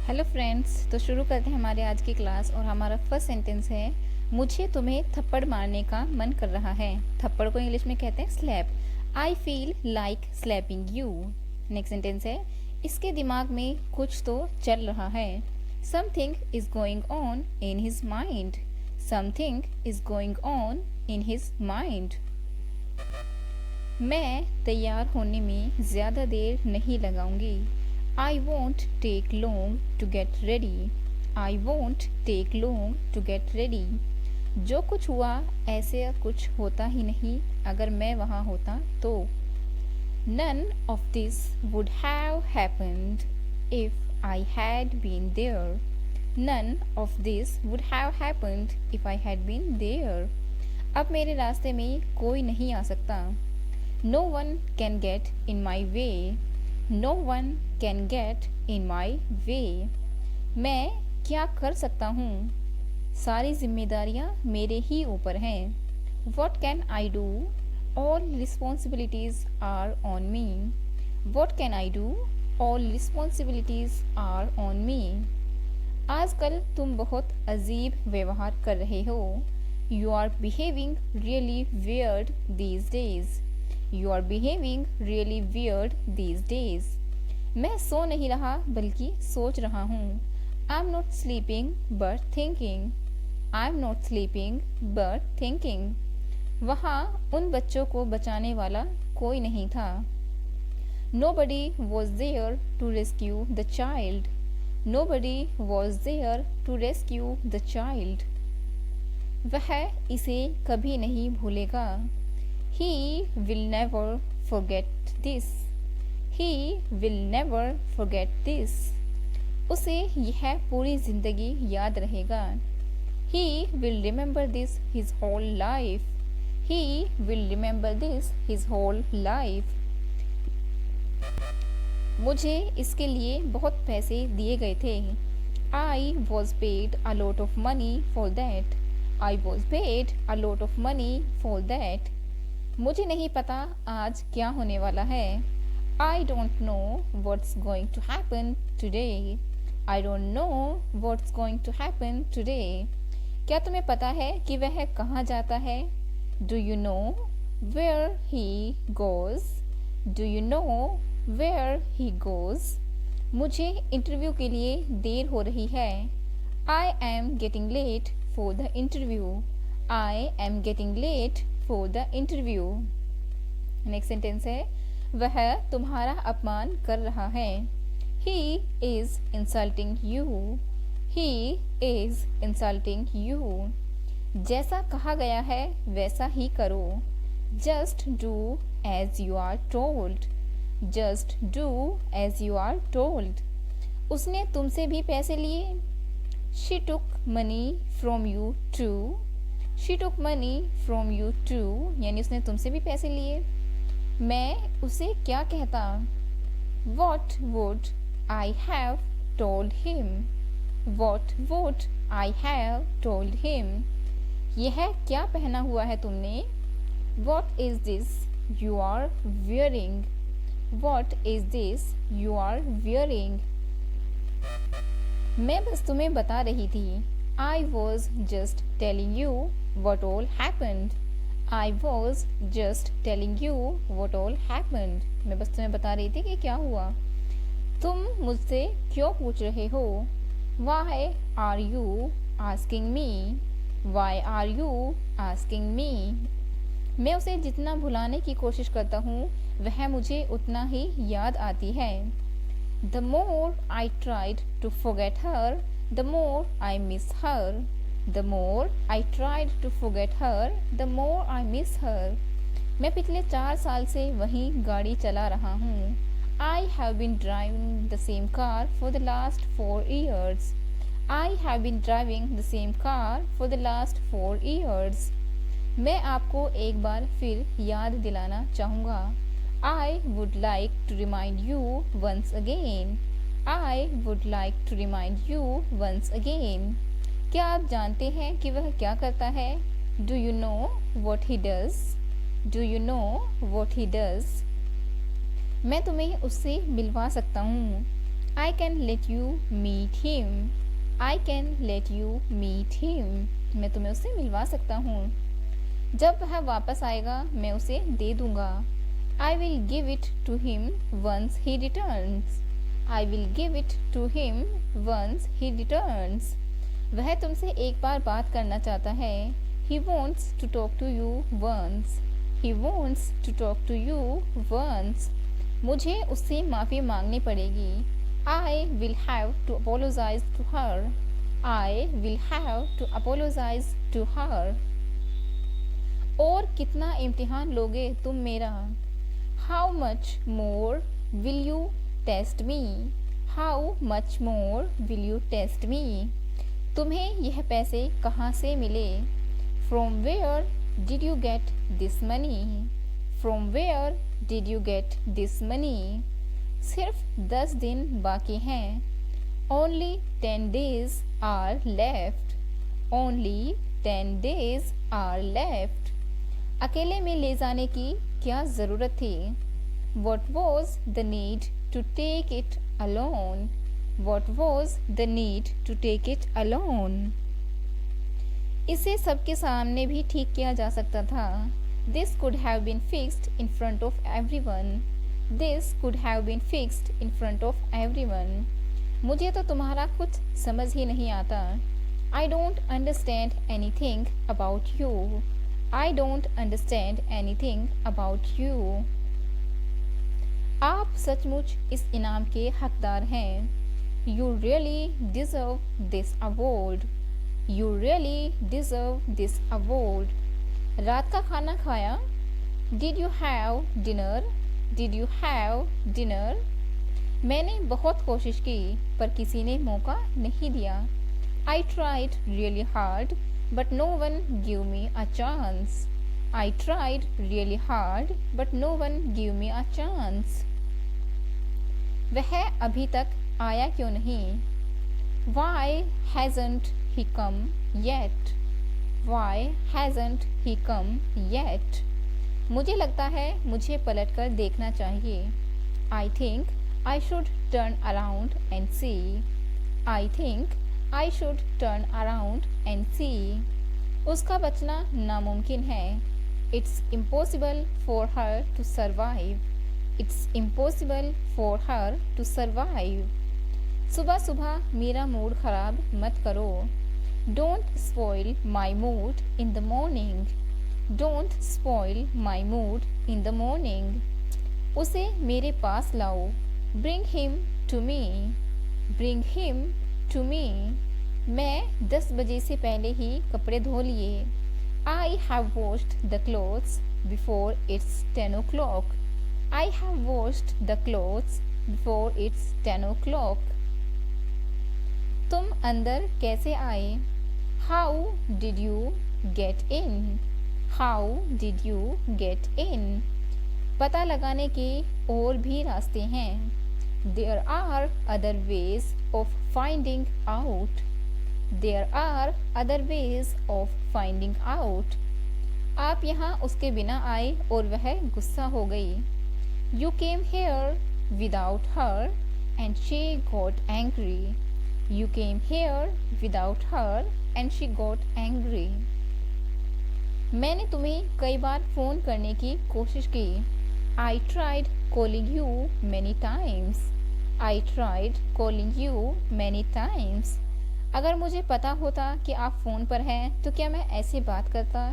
Hello friends, तो शुरू करते हैं हमारे आज की क्लास। और हमारा फर्स्ट सेंटेंस है, मुझे तुम्हें थप्पड़ मारने का मन कर रहा है। थप्पड़ को इंग्लिश में कहते हैं slap. I feel like slapping you. Next sentence है, इसके दिमाग में कुछ तो चल रहा है। Something is going on in his mind. Something is going on in his mind. मैं तैयार होने में ज़्यादा देर नहीं लगाऊंगी। I won't take long to get ready. I won't take long to get ready. जो कुछ हुआ ऐसे कुछ होता ही नहीं अगर मैं वहाँ होता तो। None of this would have happened if I had been there. None of this would have happened if I had been there. अब मेरे रास्ते में कोई नहीं आ सकता। No one can get in my way. No one can get in my way. मैं क्या कर सकता हूँ? सारी जिम्मेदारियाँ मेरे ही ऊपर हैं। What can I do? All responsibilities are on me. What can I do? All responsibilities are on me. आजकल तुम बहुत अजीब व्यवहार कर रहे हो। You are behaving really weird these days. You are behaving really weird these days. मैं सो नहीं रहा बल्कि सोच रहा हूँ। I'm not sleeping but thinking. I'm not sleeping but thinking. वहाँ उन बच्चों को बचाने वाला कोई नहीं था। Nobody was there to rescue the child. Nobody was there to rescue the child. वह इसे कभी नहीं भूलेगा। He will never forget this. He will never forget this. उसे यह पूरी जिंदगी याद रहेगा। He will remember this his whole life. He will remember this his whole life. मुझे इसके लिए बहुत पैसे दिए गए थे। I was paid a lot of money for that. I was paid a lot of money for that. मुझे नहीं पता आज क्या होने वाला है। I don't know what's going to happen today. I don't know what's going to happen today. क्या तुम्हें पता है कि वह कहाँ जाता है? Do you know where he goes? Do you know where he goes? मुझे इंटरव्यू के लिए देर हो रही है। I am getting late for the interview. I am getting late for the interview. Next sentence है, वह तुम्हारा अपमान कर रहा है। He is insulting you. He is insulting you. जैसा कहा गया है वैसा ही करो। Just do as you are told. Just do as you are told. उसने तुमसे भी पैसे लिए। She took money from you too. She took money from you too. यानी उसने तुमसे भी पैसे लिए। मैं उसे क्या कहता? What would I have told him? What would I have told him? यह क्या पहना हुआ है तुमने? What is this you are wearing? What is this you are wearing? मैं बस तुम्हें बता रही थी। I was just telling you what all happened. I was just telling you what all happened. मैं बस तुम्हें बता रही थी कि क्या हुआ। तुम मुझसे क्यों पूछ रहे हो? Why are you asking me? Why are you asking me? मैं उसे जितना भुलाने की कोशिश करता हूँ वह मुझे उतना ही याद आती है। The more I tried to forget her, the more I miss her. The more I tried to forget her, the more I miss her. मैं पिछले 4 साल से वही गाड़ी चला रहा हूँ। I have been driving the same car for the last 4 years. I have been driving the same car for the last 4 years. मैं आपको एक बार फिर याद दिलाना चाहूँगा। I would like to remind you once again. I would like to remind you once again. क्या आप जानते हैं कि वह क्या करता है? Do you know what he does? Do you know what he does? मैं तुम्हें उससे मिलवा सकता हूँ। I can let you meet him. I can let you meet him. मैं तुम्हें उससे मिलवा सकता हूँ. जब वह वापस आएगा मैं उसे दे दूंगा. I will give it to him once he returns. I will give it to him once he returns. वह तुमसे एक बार बात करना चाहता है. He wants to talk to you once. He wants to talk to you once. मुझे उससे माफ़ी मांगनी पड़ेगी. I will have to apologize to her. I will have to apologize to her. और कितना इम्तिहान लोगे तुम मेरा? How much more will you test me? How much more will you test me? तुम्हें यह पैसे कहाँ से मिले? From where did you get this money? From where did you get this money? सिर्फ 10 दिन बाकी हैं. Only 10 days are left. Only 10 days are left. अकेले में ले जाने की क्या ज़रूरत थी? What was the need to take it alone? What was the need to take it alone? इसे सबके सामने भी ठीक किया जा सकता था. This could have been fixed in front of everyone. This could have been fixed in front of everyone. मुझे तो तुम्हारा कुछ समझ ही नहीं आता. I don't understand anything about you. I don't understand anything about you. आप सचमुच इस इनाम के हकदार हैं. You really deserve this award. You really deserve this award. रात का खाना खाया? Did you have dinner? Did you have dinner? मैंने बहुत कोशिश की पर किसी ने मौका नहीं दिया. I tried really hard but no one gave me a chance. I tried really hard but no one gave me a chance. वह अभी तक आया क्यों नहीं? Why hasn't he come yet? Why hasn't he come yet? मुझे लगता है मुझे पलटकर देखना चाहिए. I think I should turn around and see. I think I should turn around and see. उसका बचना नामुमकिन है. It's impossible for her to survive. It's impossible for her to survive. सुबह सुबह मेरा मूड ख़राब मत करो. Don't spoil my mood in the morning. Don't spoil my mood in the morning. उसे मेरे पास लाओ. Bring him to me. Bring him to me. मैं 10 बजे से पहले ही कपड़े धो लिए. I have washed the clothes before it's 10 o'clock. I have washed the clothes before it's 10 o'clock. तुम अंदर कैसे आए? How did you get in? How did you get in? पता लगाने के और भी रास्ते हैं. There are other ways of finding out. There are other ways of finding out. आप यहाँ उसके बिना आए और वह गुस्सा हो गई. You came here without her and she got angry. You came here without her and she got angry. मैंने तुम्हें कई बार फ़ोन करने की कोशिश की. I tried calling you many times. I tried calling you many times. अगर मुझे पता होता कि आप फ़ोन पर हैं तो क्या मैं ऐसे बात करता?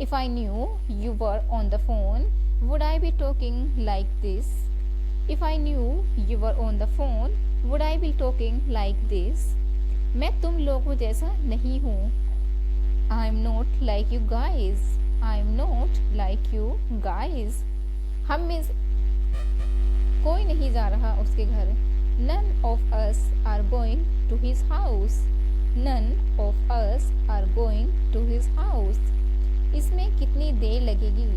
If I knew you were on the phone, would I be talking like this? If I knew you were on the phone, would I be talking like this? मैं तुम लोगों जैसा नहीं हूँ. I'm not like you guys. I'm not like you guys. हम में कोई नहीं जा रहा उसके घर. None of us are going to his house. None of us are going to his house. इसमें कितनी देर लगेगी?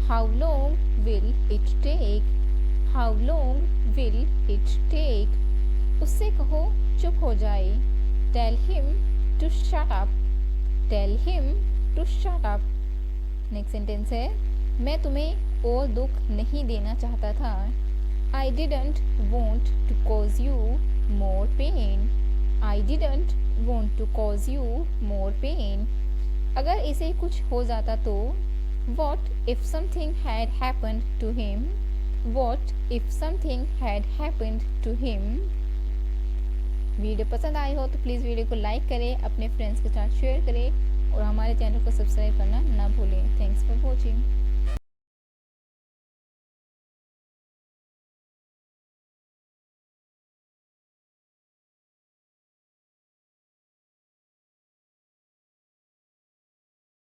How long will it take? How long will it take? उससे कहो चुप हो जाए. Tell him to shut up. Tell him to shut up. Next sentence है, मैं तुम्हें और दुख नहीं देना चाहता था. I didn't want to cause you more pain. I didn't want to cause you more pain. अगर इसे कुछ हो जाता तो What if something had happened to him? What if something had happened to him? Video पसंद आई हो तो please video को लाइक करें, अपने फ्रेंड्स के साथ शेयर करें और हमारे चैनल को सब्सक्राइब करना ना भूलें। Thanks for watching.